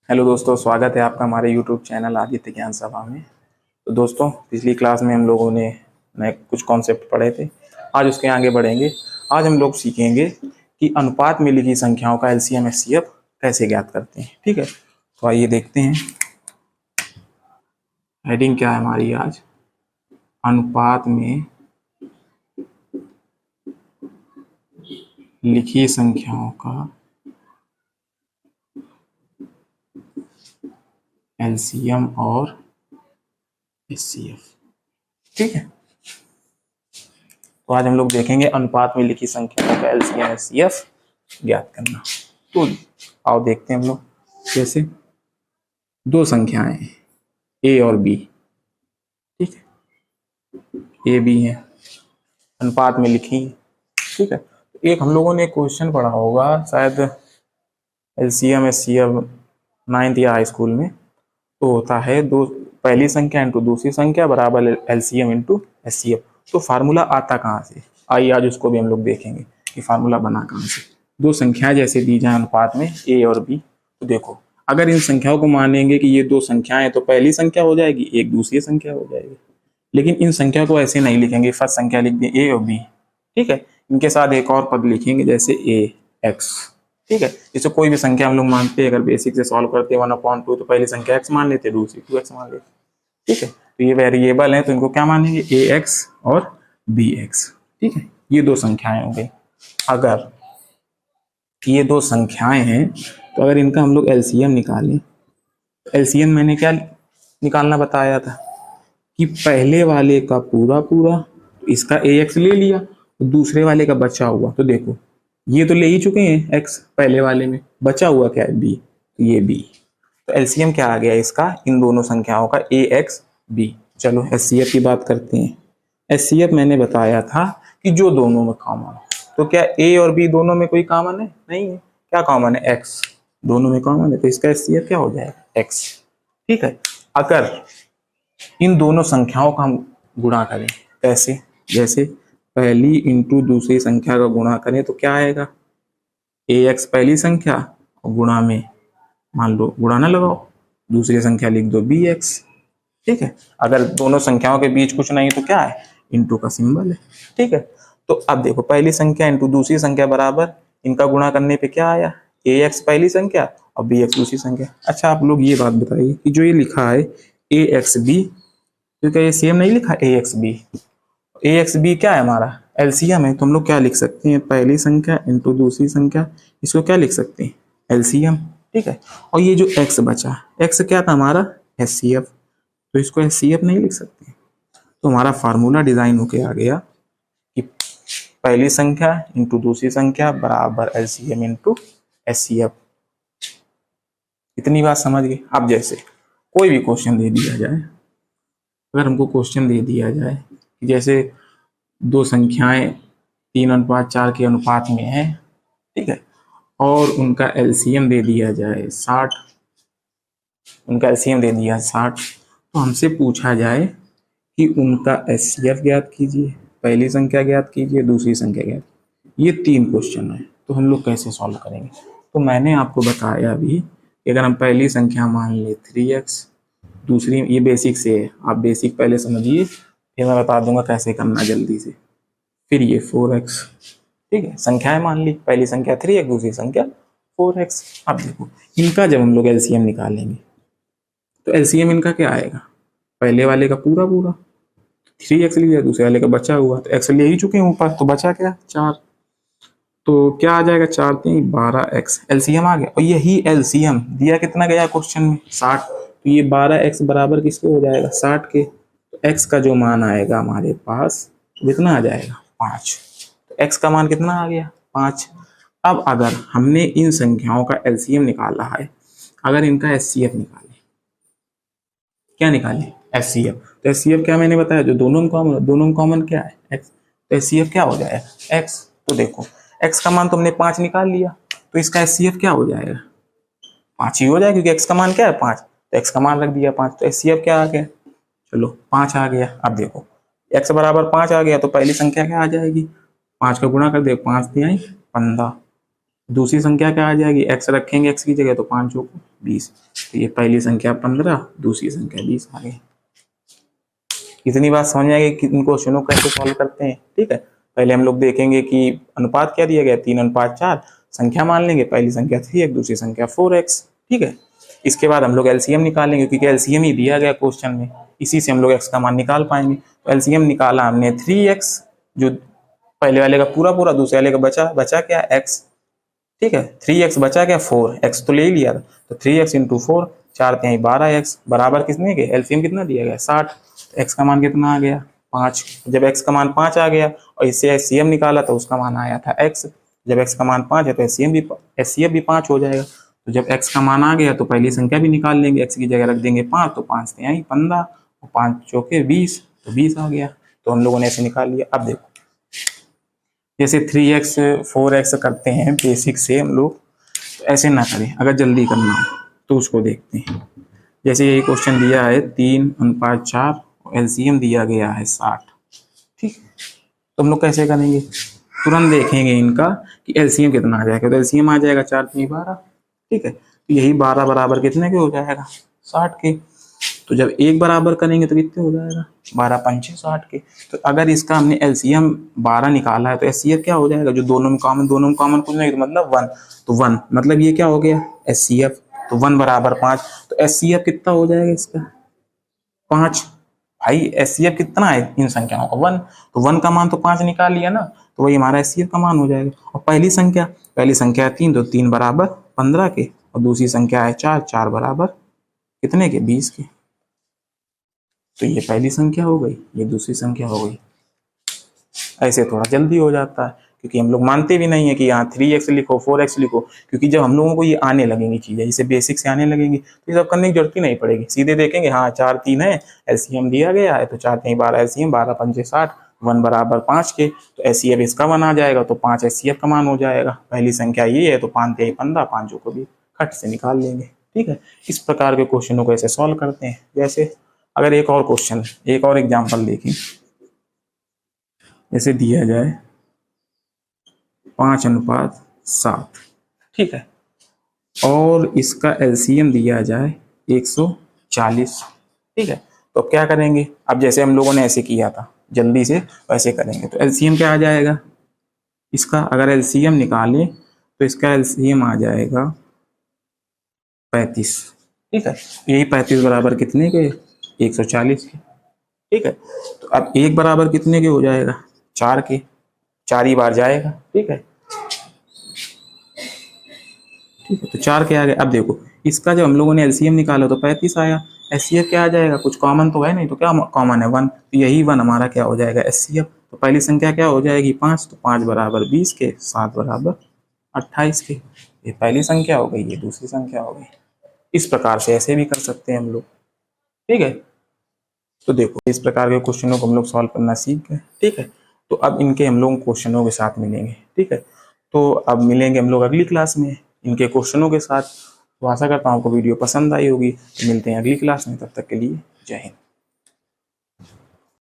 Hello दोस्तों, स्वागत है आपका हमारे YouTube चैनल आदित्य ज्ञान सभा में। तो दोस्तों, पिछली क्लास में हम लोगों ने नए कुछ कॉन्सेप्ट पढ़े थे। आज उसके आगे बढ़ेंगे। आज हम लोग सीखेंगे कि अनुपात में लिखी संख्याओं का LCM HCF कैसे ज्ञात करते हैं। ठीक है, तो आइए देखते हैं। हेडिंग क्या है हमारी आज? अनुपात में लिखी संख्याओं का LCM और HCF। ठीक है, तो आज हम लोग देखेंगे अनुपात में लिखी संख्याओं का LCM HCF ज्ञात करना। तो आओ देखते हैं हम लोग। जैसे दो संख्याएं हैं A और B। ठीक है, A B है, अनुपात में लिखी। ठीक है, एक हम लोगों ने क्वेश्चन पढ़ा होगा शायद LCM HCF 9th या हाई स्कूल में। तो होता है दो पहली संख्या इंटू दूसरी संख्या बराबर LCM इंटू HCF। तो फार्मूला आता कहाँ से? आइए आज उसको भी हम लोग देखेंगे कि फार्मूला बना कहाँ से। दो संख्याएं जैसे दी जाए अनुपात में A और B, तो देखो अगर इन संख्याओं को मानेंगे कि ये दो संख्याएं तो पहली संख्या हो जाएगी, एक दूसरी संख्या हो जाएगी। लेकिन इन संख्या को ऐसे नहीं लिखेंगे, फर्स्ट संख्या लिख दें A और B। ठीक है, इनके साथ एक और पद लिखेंगे जैसे AX। ठीक है, जैसे कोई भी संख्या हम लोग मानते हैं, अगर बेसिक से सॉल्व करते हैं 1/2 तो पहली संख्या x मान लेते, दूसरी 2x मान लेते। ठीक है, तो ये वेरिएबल है तो इनको क्या मानेंगे? AX और BX। ठीक है, ये दो संख्याएं हो गई। अगर ये दो संख्याएं हैं तो अगर इनका हम लोग LCM निकालें, LCM मैंने क्या निकालना बताया था कि पहले वाले का पूरा पूरा, तो इसका AX ले लिया, दूसरे वाले का बचा हुआ। तो देखो ये तो ले ही चुके हैं x, पहले वाले में बचा हुआ क्या है? b, तो ये b। तो LCM क्या आ गया इसका? इन दोनों संख्याओं का AX B। चलो HCF की बात करते हैं। HCF मैंने बताया था कि जो दोनों में कॉमन। तो क्या A और B दोनों में कोई कॉमन है? नहीं है। क्या कॉमन है? x, दोनों में कॉमन है, तो इसका HCF क्या हो जाएगा? x। ठीक है, अगर इन दोनों संख्याओं का हम गुणा करें कैसे? जैसे पहली इंटू दूसरी संख्या का गुणा करें तो क्या आएगा? AX पहली संख्या और गुणा में मान लो गुणा ना लगाओ, दूसरी संख्या लिख दो BX। ठीक है, अगर दोनों संख्याओं के बीच कुछ नहीं तो क्या है? इंटू का सिंबल है। ठीक है, तो अब देखो पहली संख्या इंटू दूसरी संख्या बराबर, इनका गुणा करने पे क्या आया? AX पहली संख्या और BX दूसरी संख्या। अच्छा आप लोग ये बात बताइए कि जो ये लिखा है AXB, तो क्या ये सेम नहीं लिखा AXB? AXB क्या है? हमारा LCM है। तो हम लोग क्या लिख सकते हैं? पहली संख्या इंटू दूसरी संख्या, इसको क्या लिख सकते हैं? LCM। ठीक है, और ये जो x बचा, x क्या था हमारा? HCF। तो इसको HCF नहीं लिख सकते। तो हमारा फार्मूला डिजाइन होके आ गया कि पहली संख्या इंटू दूसरी संख्या बराबर LCM इंटू HCF। इतनी बात समझ गए? अब जैसे कोई भी क्वेश्चन दे दिया जाए, अगर हमको क्वेश्चन दे दिया जाए जैसे दो संख्याएं 3:4 के अनुपात में है, ठीक है, और उनका LCM दे दिया जाए 60, उनका LCM दे दिया 60, तो हमसे पूछा जाए कि उनका HCF ज्ञात कीजिए, पहली संख्या ज्ञात कीजिए, दूसरी संख्या ज्ञात। ये तीन क्वेश्चन है, तो हम लोग कैसे सॉल्व करेंगे? तो मैंने आपको बताया अभी कि अगर हम पहली संख्या मान ले 3x, दूसरी, ये बेसिक से है, आप बेसिक पहले समझिए, फिर मैं बता दूंगा कैसे करना जल्दी से। फिर ये 4x। ठीक है, संख्याएं मान ली, पहली संख्या 3x, दूसरी संख्या 4x। अब देखो इनका जब हम लोग LCM निकालेंगे तो LCM इनका क्या आएगा? पहले वाले का पूरा पूरा 3x लिया, दूसरे वाले का बचा हुआ, तो x ले ही चुके हैं ऊपर, तो बचा क्या? 4। तो क्या आ जाएगा? 4 3 12x, LCM आ गया। और यही LCM दिया कितना गया क्वेश्चन में? 60। तो ये 12x बराबर किसके हो जाएगा? 60 के। तो x का जो मान आएगा हमारे पास कितना आ जाएगा? 5। तो x का मान कितना आ गया? 5। अब अगर हमने इन संख्याओं का LCM निकाला है, अगर इनका HCF निकाले, क्या निकाले? HCF। तो HCF क्या मैंने बताया? जो दोनों में कॉमन, दोनों में कॉमन क्या है? x। तो HCF क्या हो जाएगा? x। तो देखो x का मान तो हमने 5 निकाल लिया, तो इसका HCF क्या हो जाएगा? 5 ही हो जाएगा, क्योंकि x का मान क्या है? 5। तो x का मान रख दिया 5, तो HCF क्या आ गया? चलो 5 आ गया। अब देखो x बराबर 5 आ गया, तो पहली संख्या क्या आ जाएगी? 5 का गुणा कर दे, 5 3 15। दूसरी संख्या क्या आ जाएगी? x रखेंगे x की जगह, तो 5 चौको 20। तो ये पहली संख्या 15, दूसरी संख्या 20 आ गई। इतनी बात समझ में आएगी कि इन क्वेश्चनों को कैसे सॉल्व करते हैं। ठीक है, पहले हम लोग देखेंगे कि अनुपात क्या दिया गया, 3:4। संख्या मान लेंगे, पहली संख्या 3x, दूसरी संख्या 4x। ठीक है, इसके बाद हम लोग एलसीएम निकालेंगे, क्योंकि एलसीएम ही दिया गया क्वेश्चन में, इसी से हम लोग x का मान निकाल पाएंगे। तो एलसीएम निकाला हमने 3x, जो पहले वाले का पूरा, दूसरे वाले का बचा क्या, x। ठीक है, 3x बचा क्या, 4x तो ले ही लिया था, तो 3x × 4, 4×3 12x बराबर कितने के, एलसीएम कितना दिया गया, 60। तो x का मान कितना आ गया, 5। जब x का मान 5 आ गया और इससे एचसीएम निकाला तो उसका मान आया था x। जब x का मान 5 है तो एचसीएफ भी 5 हो जाएगा। तो जब x का मान आ गया तो पहली संख्या भी निकाल लेंगे, x की जगह रख देंगे 5, तो 5×3 15 और 5 चौके 20, तो 20 आ गया। तो हम लोगों ने ऐसे निकाल लिया। अब देखो, जैसे 3x 4x करते हैं बेसिक से हम लोग, तो ऐसे ना करें, अगर जल्दी करना हो तो उसको देखते हैं। जैसे यही क्वेश्चन दिया है 3:4, एलसीएम दिया गया है 60। ठीक, तो हम लोग कैसे करेंगे, तुरंत देखेंगे इनका कि एलसीएम कितना आ जाएगा। तो एलसीएम आ जाएगा 4×3 12। ठीक है, तो यही 12 बराबर कितने के हो जाएगा, 60 के। तो जब एक बराबर करेंगे तो कितने हो जाएगा, 12×5 60 के। तो अगर इसका हमने एलसीएम 12 निकाला है तो एचसीएफ क्या हो जाएगा, जो दोनों में कॉमन कुछ नहीं, तो मतलब 1। तो 1 मतलब ये क्या हो गया, एचसीएफ। तो 1 बराबर 5, तो एचसीएफ कितना हो जाएगा इसका, 5। भाई एचसीएफ कितना है इन संख्याओं का, 1। तो 1 का मान तो 5 निकाल लिया ना, तो वही हमारा एचसीएफ का मान हो जाएगा। और पहली संख्या है 3, तो 3 बराबर 15 के, और दूसरी संख्या है 4, 4 बराबर कितने के, 20 के। तो ये पहली संख्या हो गई, ये दूसरी संख्या हो गई। ऐसे थोड़ा जल्दी हो जाता है, क्योंकि हम लोग मानते भी नहीं है कि यहाँ 3x लिखो 4x लिखो, क्योंकि जब हम लोगों को ये आने लगेंगी चीजें, इसे बेसिक से आने लगेंगी, तो ये सब करने की जरूरत ही नहीं पड़ेगी। सीधे देखेंगे, हाँ 4 3 है, एलसीएम दिया गया है, तो 4×3 12 एलसीएम, 12×5 60, 1 बराबर 5 के, तो एचसीएफ इसका मान आ जाएगा, तो 5 एचसीएफ का मान हो जाएगा। पहली संख्या ये है, तो 5×3 15, 5 को भी खट से निकाल लेंगे। ठीक है, इस प्रकार के क्वेश्चनों को ऐसे सॉल्व करते हैं। जैसे अगर एक और क्वेश्चन, एक और एग्जाम्पल देखें, जैसे दिया जाए 5:7। ठीक है, और इसका एलसीएम दिया जाए 140। ठीक है, तो क्या करेंगे, अब जैसे हम लोगों ने ऐसे किया था, जल्दी से वैसे करेंगे। तो एलसीएम क्या आ जाएगा इसका, अगर एलसीएम निकालें तो इसका एलसीएम आ जाएगा 35। ठीक है, यही 35 बराबर कितने के, 140 के। ठीक है, तो अब एक बराबर कितने के हो जाएगा, 4 के, 4 ही बार जाएगा। ठीक है, ठीक है, तो 4 के आ गए। अब देखो, इसका जब हम लोगों ने एलसीएम निकाला तो 35 आया, एचसीएफ क्या आ जाएगा, कुछ कॉमन तो है नहीं, तो क्या कॉमन है, 1। तो यही 1 हमारा क्या हो जाएगा, एचसीएफ। तो पहली संख्या क्या हो जाएगी, 5, तो 5 बराबर 20 के, 7 बराबर 28 के। ये पहली संख्या हो गई, ये दूसरी संख्या हो गई। इस प्रकार से ऐसे भी कर सकते हैं हम लोग। ठीक है, तो देखो इस प्रकार के क्वेश्चनों को हम लोग सॉल्व करना सीख गए। ठीक है, तो अब इनके हम लोग क्वेश्चनों के साथ मिलेंगे। ठीक है, तो अब मिलेंगे हम लोग अगली क्लास में इनके क्वेश्चनों के साथ। तो आशा करता हूँ आपको वीडियो पसंद आई होगी। तो मिलते हैं अगली क्लास में, तब तक के लिए जय हिंद।